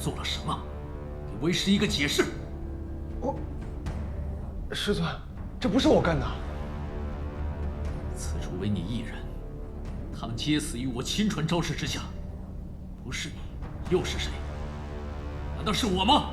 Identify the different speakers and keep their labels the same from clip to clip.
Speaker 1: 做了什么？给为师一个解释。
Speaker 2: 师尊，这不是我干的。
Speaker 1: 此处唯你一人，他们皆死于我亲传招式之下。不是你，又是谁？难道是我吗？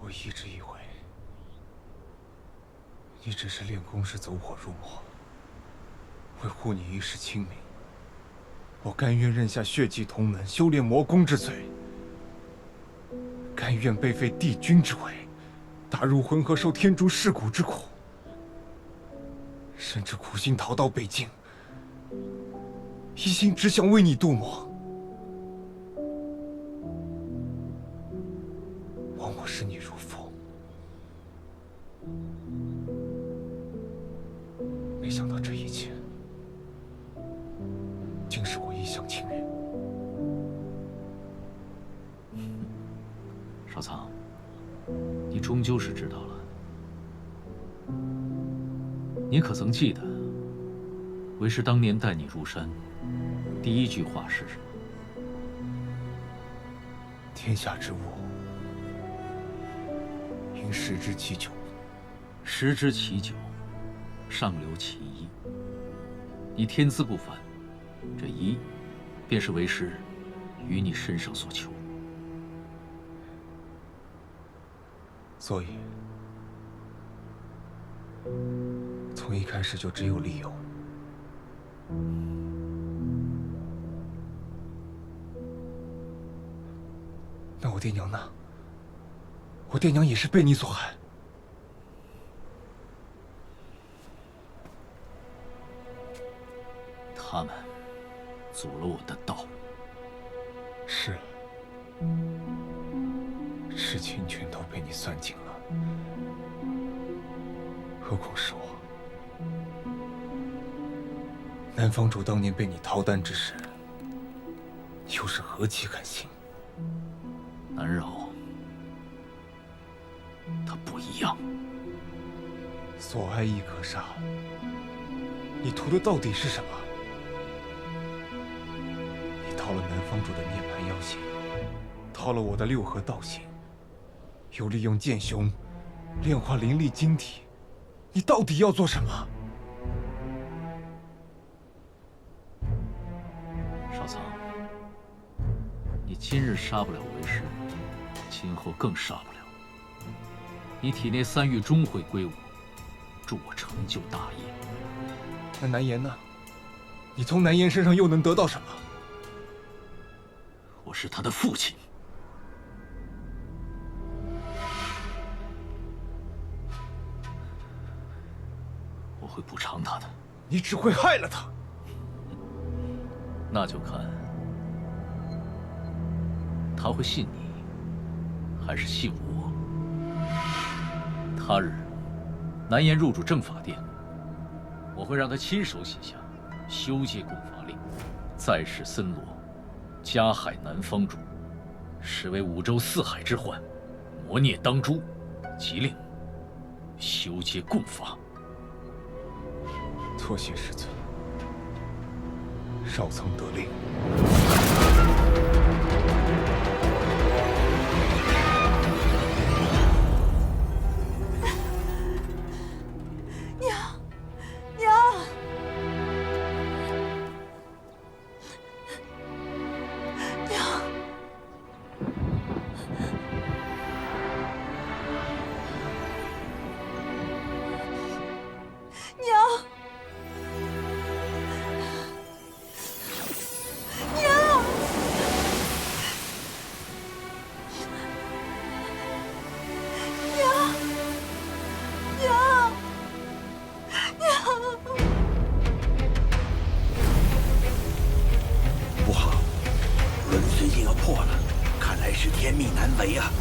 Speaker 2: 我一直以为你只是练功时走火入魔，为护你一世清明，我甘愿认下血祭同门、修炼魔功之罪，甘愿背废帝君之位，打入浑河受天竺噬骨之苦，甚至苦心逃到北京，一心只想为你渡魔。 枉我视你如父，没想到这一切竟是我一厢情愿。
Speaker 1: 少苍，你终究是知道了。你可曾记得，为师当年带你入山，第一句话是什么？
Speaker 2: 天下之物。 应食之其久，
Speaker 1: 食之其久，上留其一。你天资不凡，这一，便是为师于你身上所求。
Speaker 2: 所以，从一开始就只有利诱。那我爹娘呢？ 我爹娘也是被你所害。
Speaker 1: 他们阻了我的道。
Speaker 2: 是，事情全都被你算尽了，何况是我？南方主当年被你逃单之时，又是何其甘心？
Speaker 1: 南饶。 他不一样，
Speaker 2: 所爱亦可杀。你图的到底是什么？你掏了南方主的涅槃妖血，掏了我的六合道心，又利用剑雄炼化灵力晶体，你到底要做什么？
Speaker 1: 少苍，你今日杀不了为师，今后更杀不了。 你体内三玉终会归我，助我成就大业。
Speaker 2: 那南岩呢？你从南岩身上又能得到什么？
Speaker 1: 我是他的父亲。我会补偿他的。
Speaker 2: 你只会害了他。
Speaker 1: 那就看他会信你，还是信我。 他日，南岩入主正法殿，我会让他亲手写下修戒供法令，再世森罗，加害南方主，实为五洲四海之患，魔孽当诛，即令修戒供法。
Speaker 2: 多谢师尊，少苍得令。
Speaker 3: 难为啊！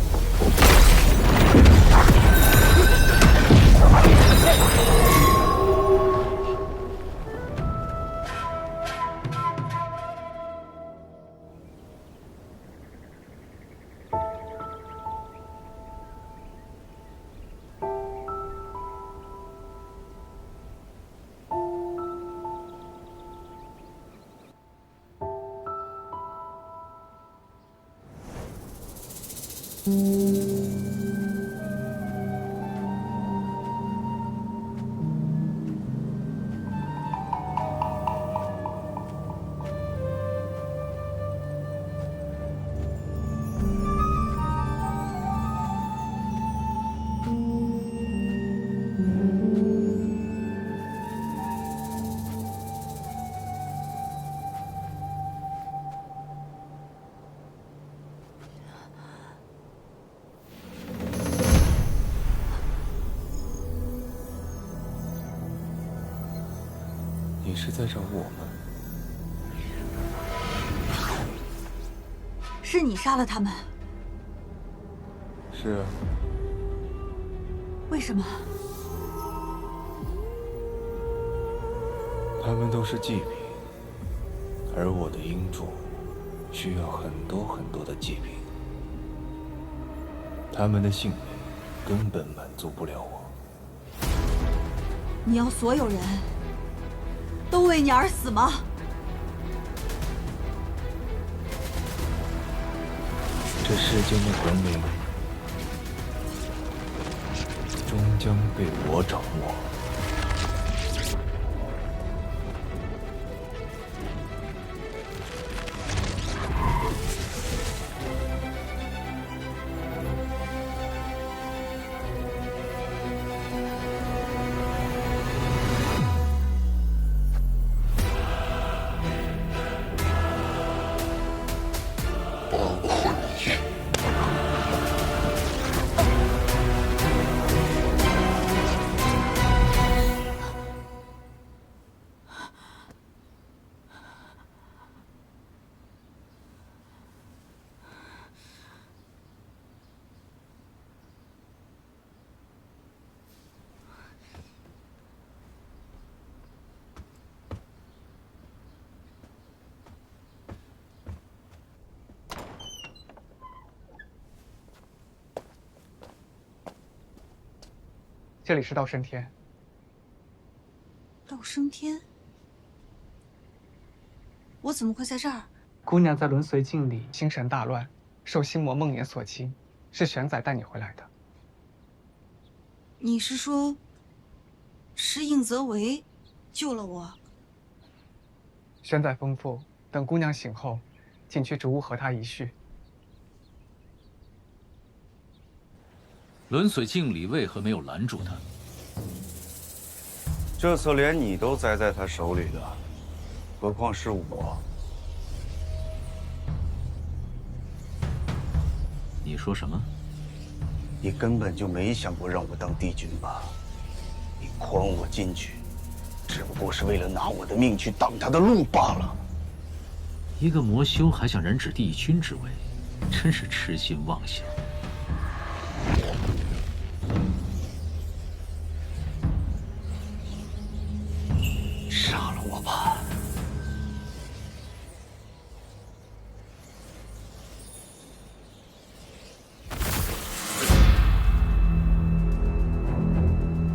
Speaker 2: 你是在找我吗？
Speaker 4: 是你杀了他们？
Speaker 2: 是啊。
Speaker 4: 为什么？
Speaker 2: 他们都是祭品，而我的鹰柱需要很多很多的祭品，他们的性命根本满足不了我。
Speaker 4: 你要所有人都为你而死吗？
Speaker 2: 这世间的文明终将被我掌握。
Speaker 5: 这里是道升天。
Speaker 4: 道升天？我怎么会在这儿？
Speaker 5: 姑娘在轮随境里心神大乱，受心魔梦魇所侵，是玄仔带你回来的。
Speaker 4: 你是说，是应泽为救了我？
Speaker 5: 玄仔吩咐，等姑娘醒后，进去竹屋和她一叙。
Speaker 1: 轮水镜里为何没有拦住他？
Speaker 3: 这次连你都栽在他手里了，何况是我？
Speaker 1: 你说什么？
Speaker 3: 你根本就没想过让我当帝君吧？你诓我进去，只不过是为了拿我的命去挡他的路罢了。
Speaker 1: 一个魔修还想染指帝君之位，真是痴心妄想。
Speaker 3: 杀了我吧！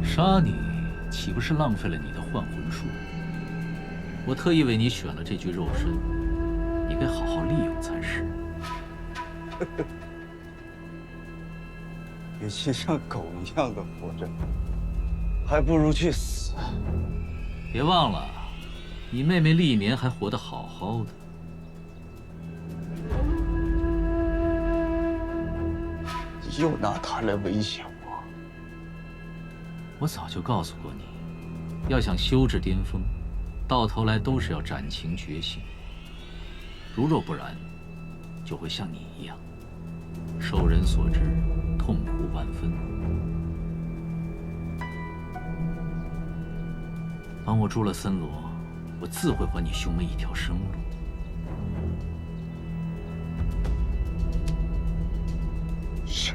Speaker 1: 杀你，岂不是浪费了你的幻魂术？我特意为你选了这具肉身，你该好好利用才是。
Speaker 3: 与其像狗一样的活着，还不如去死。
Speaker 1: 别忘了，你妹妹历年还活得好好的。
Speaker 3: 你又拿她来威胁我。
Speaker 1: 我早就告诉过你，要想修至巅峰，到头来都是要斩情绝性。如若不然，就会像你一样，受人所知，痛苦万分。帮我诛了森罗，我自会还你兄妹一条生路。
Speaker 5: 是。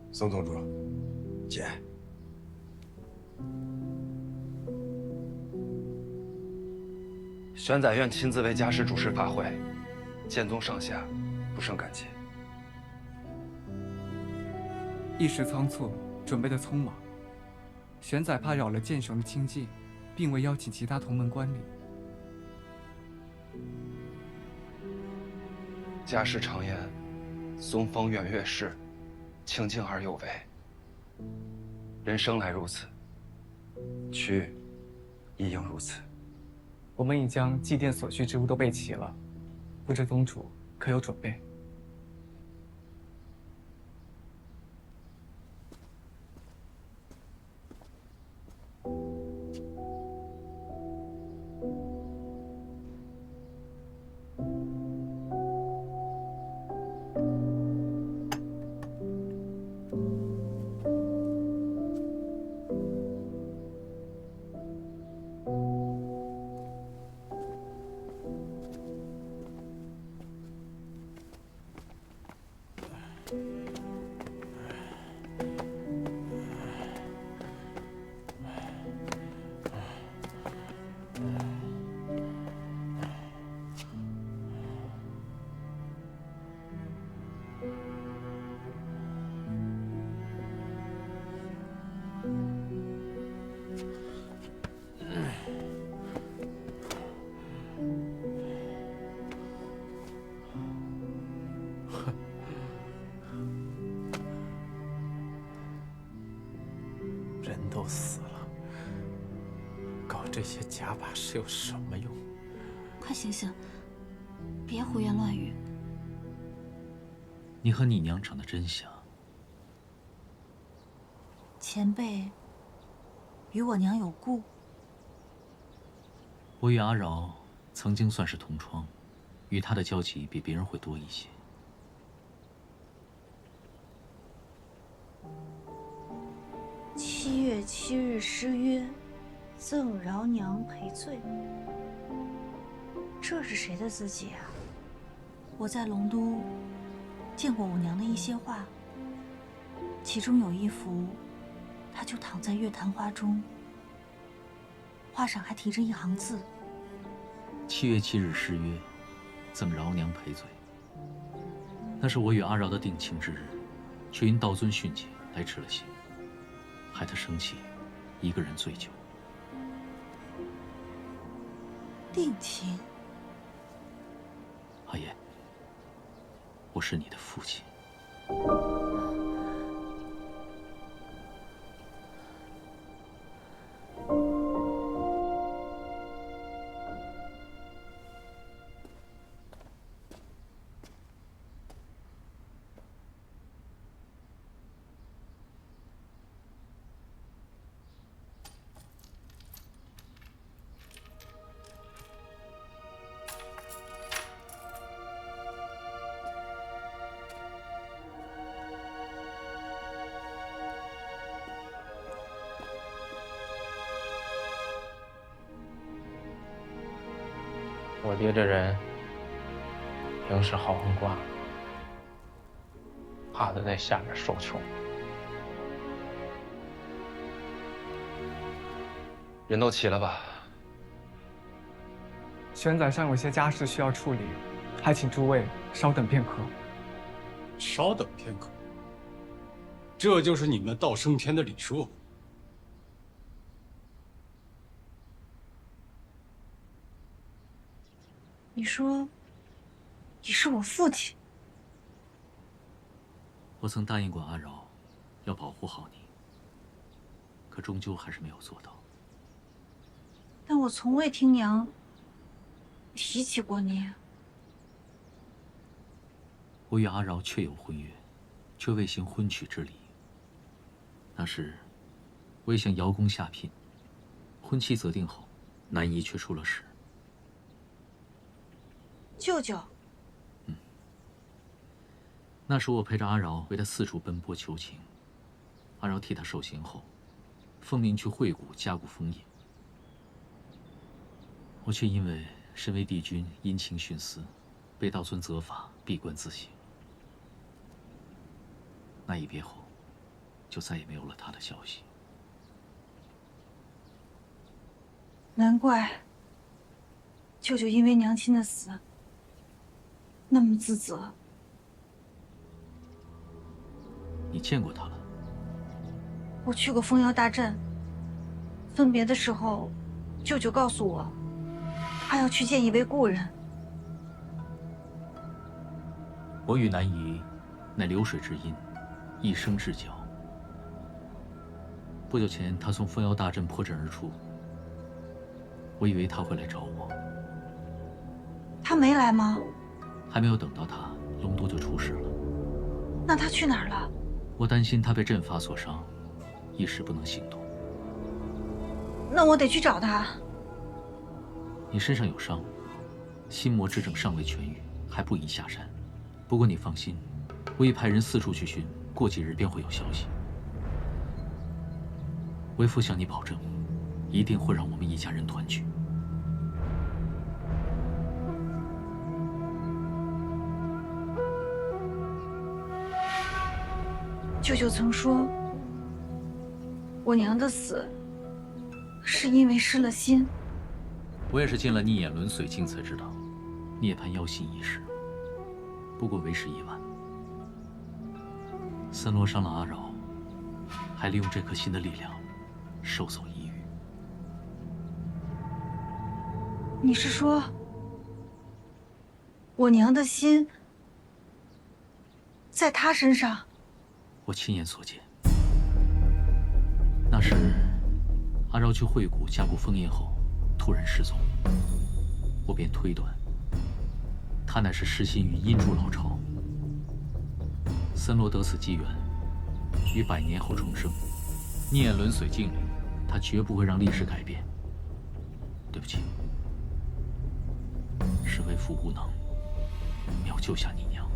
Speaker 6: 宋宗主，
Speaker 3: 姐，
Speaker 7: 玄宰院亲自为家师主持法会，剑宗上下不胜感激。
Speaker 5: 一时仓促，准备的匆忙，玄宰怕扰了剑雄的清静，并未邀请其他同门观礼。
Speaker 7: 家师常言，松风远月事，清静而有为。人生来如此，去亦应如此。
Speaker 5: 我们已将祭奠所需之物都备齐了，不知宗主可有准备？
Speaker 8: 人都死了，搞这些假把式有什么用？
Speaker 4: 快醒醒，别胡言乱语。
Speaker 1: 你和你娘长得真像。
Speaker 4: 前辈与我娘有故。
Speaker 1: 我与阿饶曾经算是同窗，与她的交集比别人会多一些。
Speaker 4: 7月7日诗约，赠饶娘赔罪。这是谁的字迹啊？我在龙都见过我娘的一些画，其中有一幅，她就躺在月坛花中，画上还题着一行字
Speaker 1: 7月7日诗约，赠饶娘赔罪。那是我与阿饶的定情之日，却因道尊训诫来迟了些，害他生气，一个人醉酒。
Speaker 4: 定情。
Speaker 1: 阿言，我是你的父亲。
Speaker 8: 我爹这人平时豪横惯了，怕他在下面受穷。
Speaker 7: 人都齐了吧？
Speaker 5: 玄宰上有些家事需要处理，还请诸位稍等片刻。
Speaker 6: 稍等片刻。这就是你们道升天的礼数。
Speaker 4: 你说，你是我父亲？
Speaker 1: 我曾答应过阿饶，要保护好你，可终究还是没有做到。
Speaker 4: 但我从未听娘提起过你。
Speaker 1: 我与阿饶确有婚约，却未行婚娶之礼。那时，未向姚公下聘，婚期择定后，南夷却出了事。
Speaker 4: 舅舅，
Speaker 1: 那时我陪着阿饶为他四处奔波求情，阿饶替他受刑后，奉命去会谷加固封印。我却因为身为帝君，因情徇私，被道尊责罚，闭关自省。那一别后，就再也没有了他的消息。
Speaker 4: 难怪舅舅因为娘亲的死那么自责。
Speaker 1: 你见过他了？
Speaker 4: 我去过风妖大阵，分别的时候，舅舅告诉我，他要去见一位故人。
Speaker 1: 我与南夷乃流水之姻，一生至交。不久前，他从风妖大阵破阵而出，我以为他会来找我。
Speaker 4: 他没来吗？
Speaker 1: 还没有等到他，龙都就出事了。
Speaker 4: 那他去哪儿了？
Speaker 1: 我担心他被阵法所伤，一时不能行动。
Speaker 4: 那我得去找他。
Speaker 1: 你身上有伤，心魔之症尚未痊愈，还不宜下山。不过你放心，我已派人四处去寻，过几日便会有消息。为父向你保证，一定会让我们一家人团聚。
Speaker 4: 舅舅曾说，我娘的死是因为失了心。
Speaker 1: 我也是进了逆眼轮髓经才知道，涅槃妖心一事，不过为时已晚。森罗伤了阿饶，还利用这颗心的力量，收走一隅。
Speaker 4: 你是说，我娘的心在他身上？
Speaker 1: 我亲眼所见。那时，阿饶去会谷加固封印后，突然失踪，我便推断，他乃是失心于阴柱老巢。森罗得此机缘，于100年后重生，逆眼轮髓镜里，他绝不会让历史改变。对不起，是为父无能，没有救下你娘。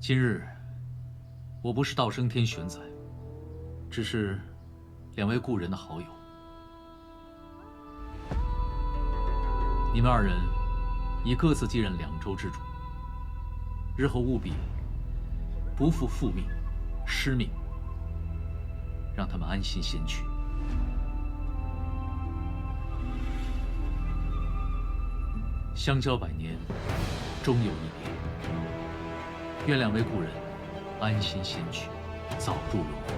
Speaker 1: 今日，我不是道升天玄载，只是2位故人的好友。你们2人已各自继任2州之主，日后务必不负父命、师命，让他们安心先去。相交100年，终有一别。愿2位故人安心先去，早入轮回。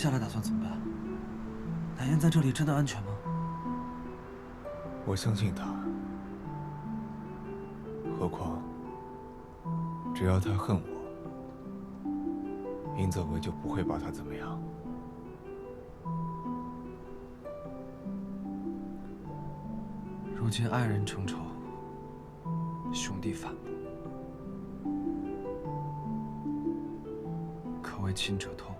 Speaker 9: 下来打算怎么办？南烟在这里真的安全吗？
Speaker 2: 我相信他。何况，只要他恨我，殷泽维就不会把他怎么样。
Speaker 9: 如今爱人成仇，兄弟反目，可谓亲者痛，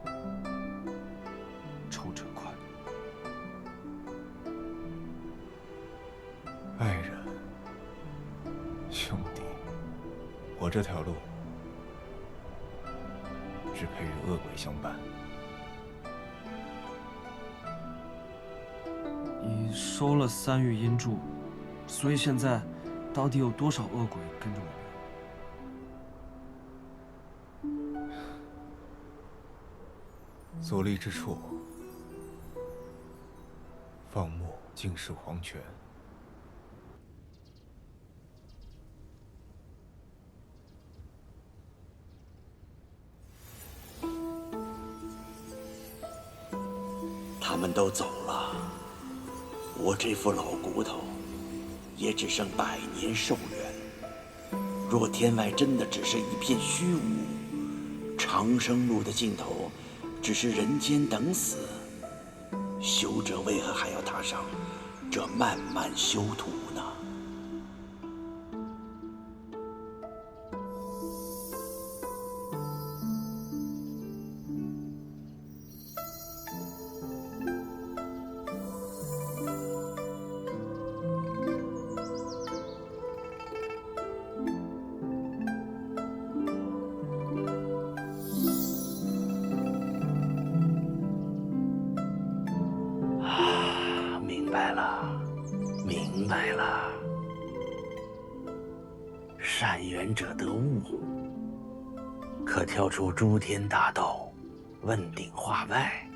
Speaker 9: 仇者快。
Speaker 2: 爱人，兄弟，我这条路只配与恶鬼相伴。
Speaker 9: 你收了3玉阴柱，所以现在到底有多少恶鬼跟着我们？
Speaker 2: 所立之处，放牧尽是黄泉。
Speaker 10: 他们都走了，我这副老骨头也只剩100年寿元。若天外真的只是一片虚无，长生路的尽头只是人间等死，修者为何还要踏上这漫漫修途呢？明白了，善缘者得物，可跳出诸天大道，问鼎化外。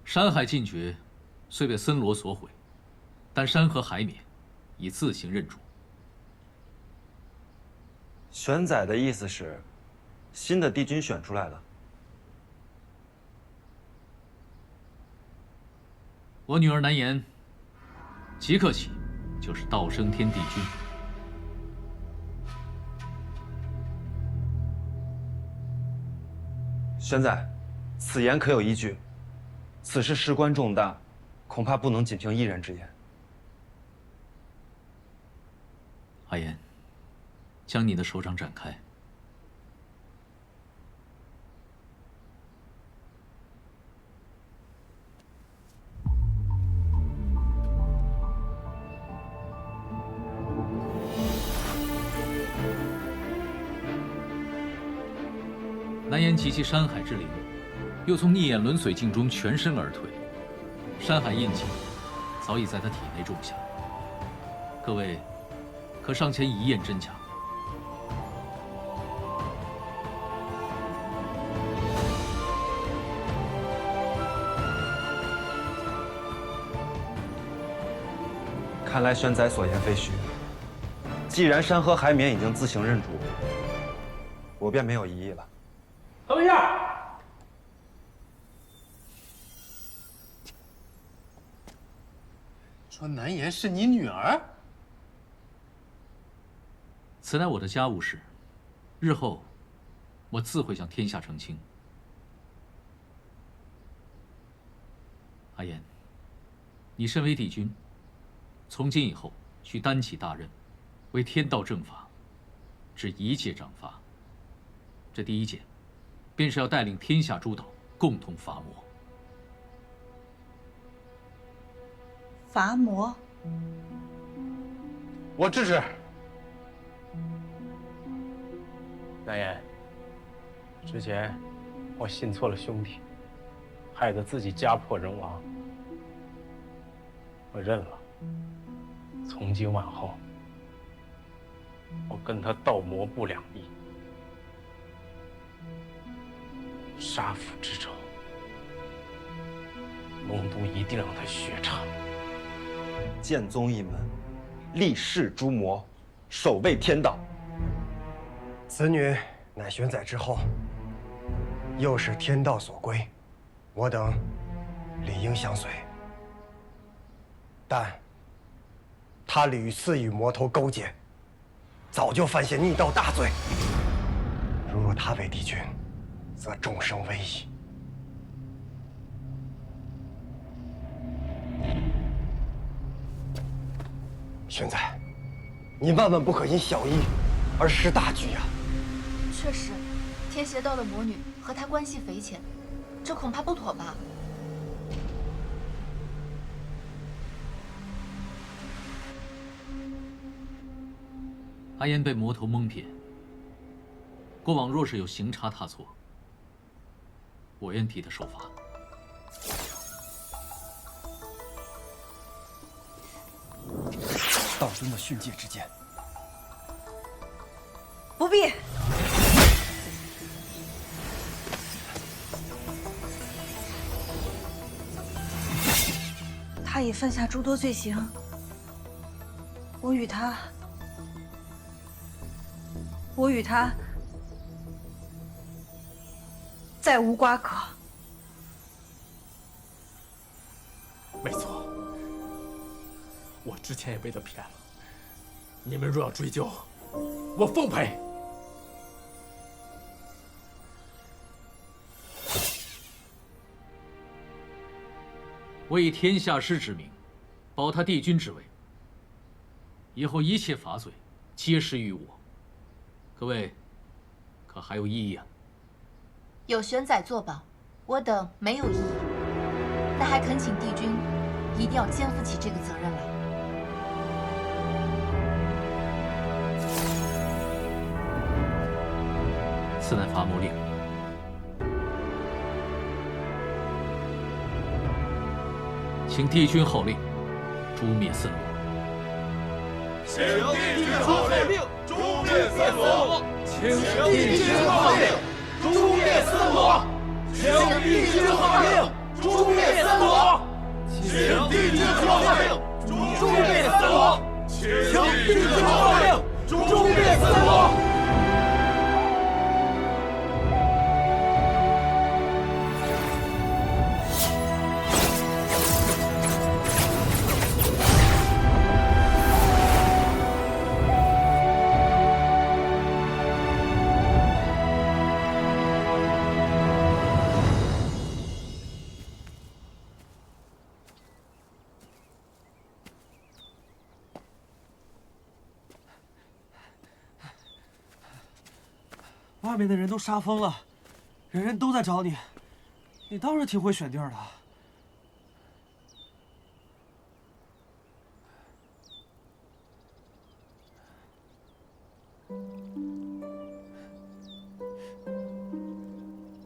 Speaker 1: 山海禁诀虽被森罗所毁，但山河海冕已自行认主。
Speaker 7: 玄宰的意思是，新的帝君选出来了。
Speaker 1: 我女儿南颜，即刻起就是道升天帝君。
Speaker 7: 玄宰，此言可有依据？此事事关重大，恐怕不能仅凭一人之言。
Speaker 1: 阿言，将你的手掌展开。南颜集其山海之灵，又从逆眼轮髓境中全身而退，山海印记早已在他体内种下。各位可上前一验真假。
Speaker 7: 看来玄宰所言非虚。既然山河海冕已经自行认主，我便没有异议了。
Speaker 8: 等一下！说南颜是你女儿？
Speaker 1: 此乃我的家务事，日后我自会向天下澄清。阿言，你身为帝君，从今以后需担起大任，为天道正法，治一切掌罚。这第一件，便是要带领天下诸岛共同伐魔。
Speaker 4: 伐魔？
Speaker 6: 我支持。南言，之前我信错了兄弟，害得自己家破人亡，我认了。从今往后，我跟他道魔不两立，杀父之仇，龙都一定让他雪偿。
Speaker 7: 剑宗一门，立誓诛魔，守卫天道。
Speaker 11: 此女乃玄载之后，又是天道所归，我等理应相随。但他屡次与魔头勾结，早就犯下逆道大罪。如若他为帝君，则众生危矣。玄载，你万万不可因小意而失大局啊！
Speaker 12: 确实，天邪道的魔女和他关系匪浅，这恐怕不妥吧？
Speaker 1: 阿言被魔头蒙骗，过往若是有行差踏错，我愿替他受罚。
Speaker 11: 道尊的训诫之剑，
Speaker 4: 不必。他已犯下诸多罪行，我与他再无瓜葛。
Speaker 8: 没错，我之前也被他骗了。你们若要追究，我奉陪。
Speaker 1: 我以天下师之名，保他帝君之位。以后一切罚罪，皆施于我。各位，可还有异议啊？
Speaker 12: 有玄载作保，我等没有异议。但还恳请帝君一定要肩负起这个责任来。
Speaker 1: 此乃伐魔令。请帝君号令，诛灭森罗。
Speaker 13: 请帝君号令，诛灭森罗。请帝君号令，诛灭森罗。请帝君号令，诛灭森罗。请帝君号令，诛灭森罗。请帝君号令，诛灭森罗。
Speaker 9: 外面的人都杀疯了，人人都在找你，你倒是挺会选地儿的。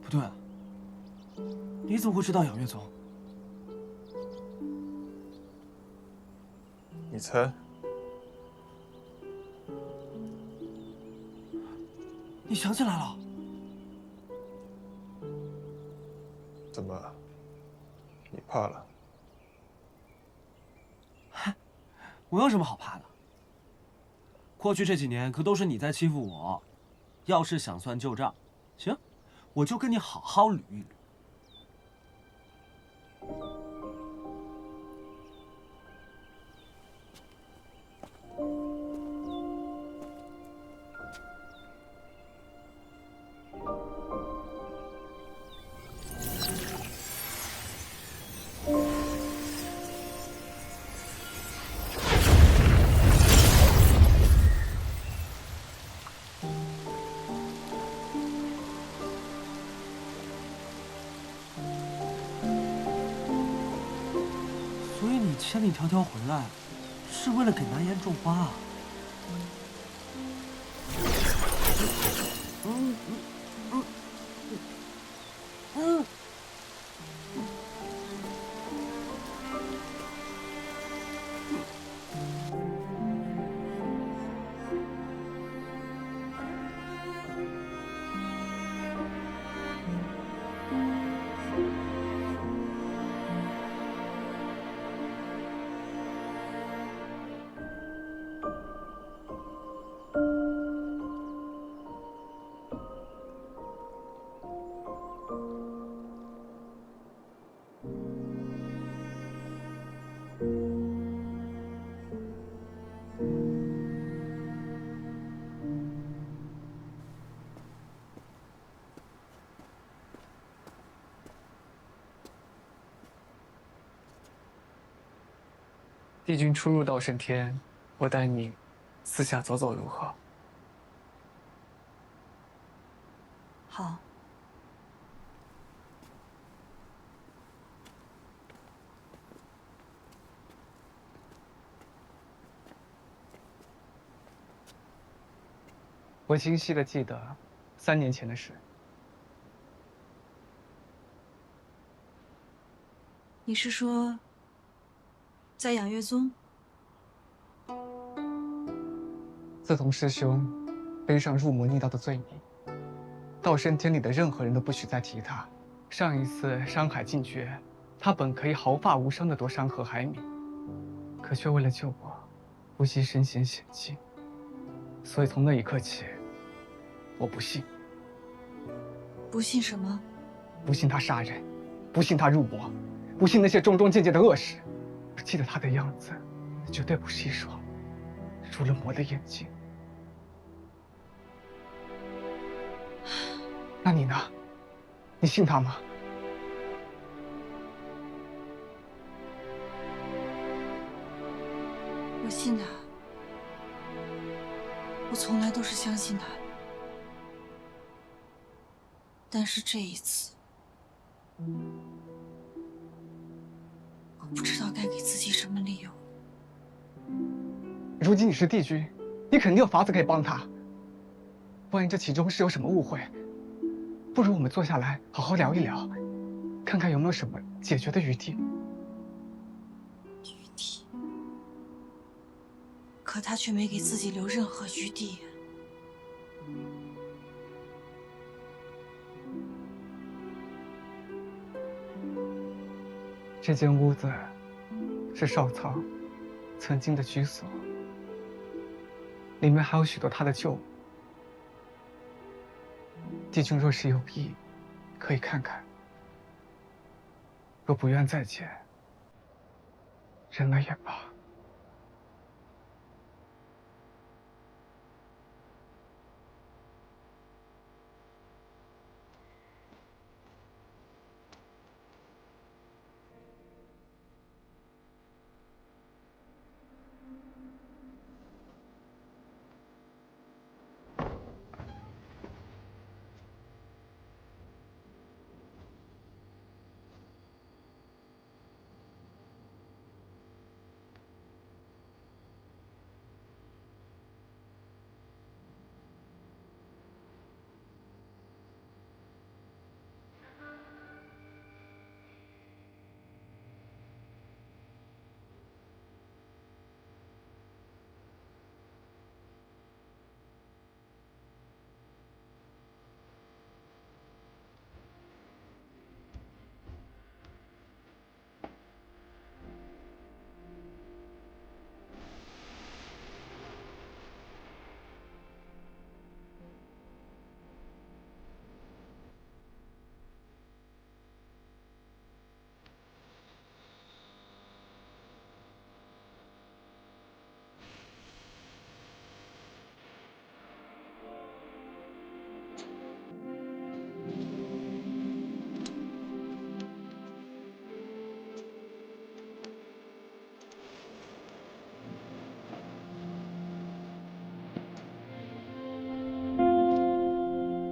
Speaker 9: 不对，你怎么会知道养月宗？
Speaker 2: 你猜？
Speaker 9: 你想起来了？
Speaker 2: 怎么？你怕了？
Speaker 9: 我有什么好怕的？过去这几年可都是你在欺负我，要是想算旧账，行，我就跟你好好捋一捋。千里迢迢回来，是为了给南颜种花啊！
Speaker 5: 帝君初入道圣天，我带你私下走走如何？
Speaker 4: 好。
Speaker 5: 我清晰的记得3年前的事。
Speaker 4: 你是说，在养月宗？
Speaker 5: 自从师兄背上入魔逆道的罪名，道圣天里的任何人都不许再提他。上一次山海禁绝，他本可以毫发无伤地夺山河海冥，可却为了救我，不惜身陷险境。所以从那一刻起，我不信。
Speaker 4: 不信什么？
Speaker 5: 不信他杀人，不信他入魔，不信那些种种渐渐的恶事。我记得他的样子，绝对不是一双入了魔的眼睛。那你呢？你信他吗？
Speaker 4: 我信他，我从来都是相信他的。但是这一次，我不知道该给自己什么理由。
Speaker 5: 如今你是帝君，你肯定有法子可以帮他。万一这其中是有什么误会，不如我们坐下来好好聊一聊，看看有没有什么解决的余地。
Speaker 4: 余地？可他却没给自己留任何余地。
Speaker 5: 这间屋子是少苍曾经的居所，里面还有许多他的旧物。帝君若是有意，可以看看；若不愿再见，忍了也罢。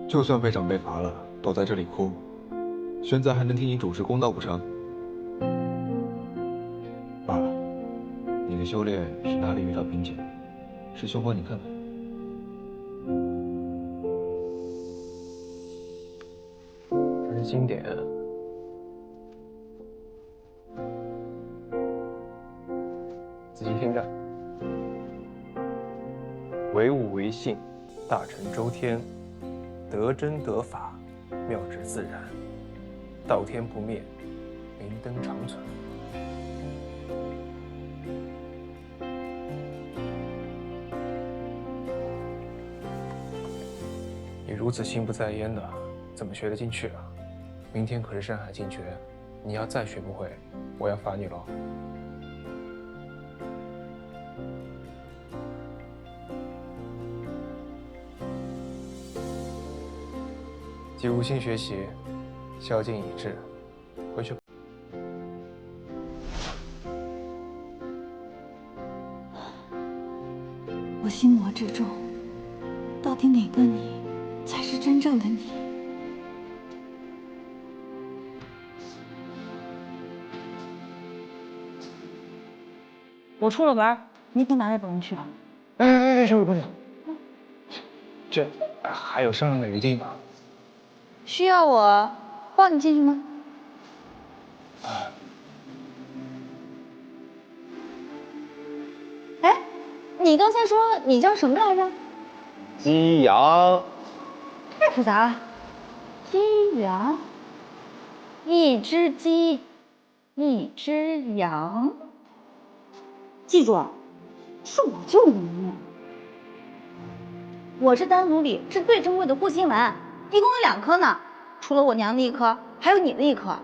Speaker 2: 就算被长辈罚了，都在这里哭，玄仔还能替你主持公道不成？爸，你的修炼是哪里遇到瓶颈？师兄帮你看看。
Speaker 6: 这是经典。仔细听着：唯物唯性，大成周天，得真得法，妙旨自然，道天不灭，明灯长存。你如此心不在焉的，怎么学得进去啊？明天可是山海禁诀，你要再学不会，我要罚你喽。既无心学习，宵禁已至，回去吧。
Speaker 4: 我心魔之中，到底哪个你才是真正的你？
Speaker 14: 我出了门，你可哪也不能去啊！
Speaker 5: 哎，小雨姑娘，这还有商量的余地吗？
Speaker 14: 需要我抱你进去吗？哎，你刚才说你叫什么来着？
Speaker 11: 激扬。
Speaker 14: 太复杂了。激扬，一只鸡，一只羊。记住，是我救了你。我这丹炉里是最珍贵的护心丸，一共有2颗呢，除了我娘的1颗，还有你的1颗。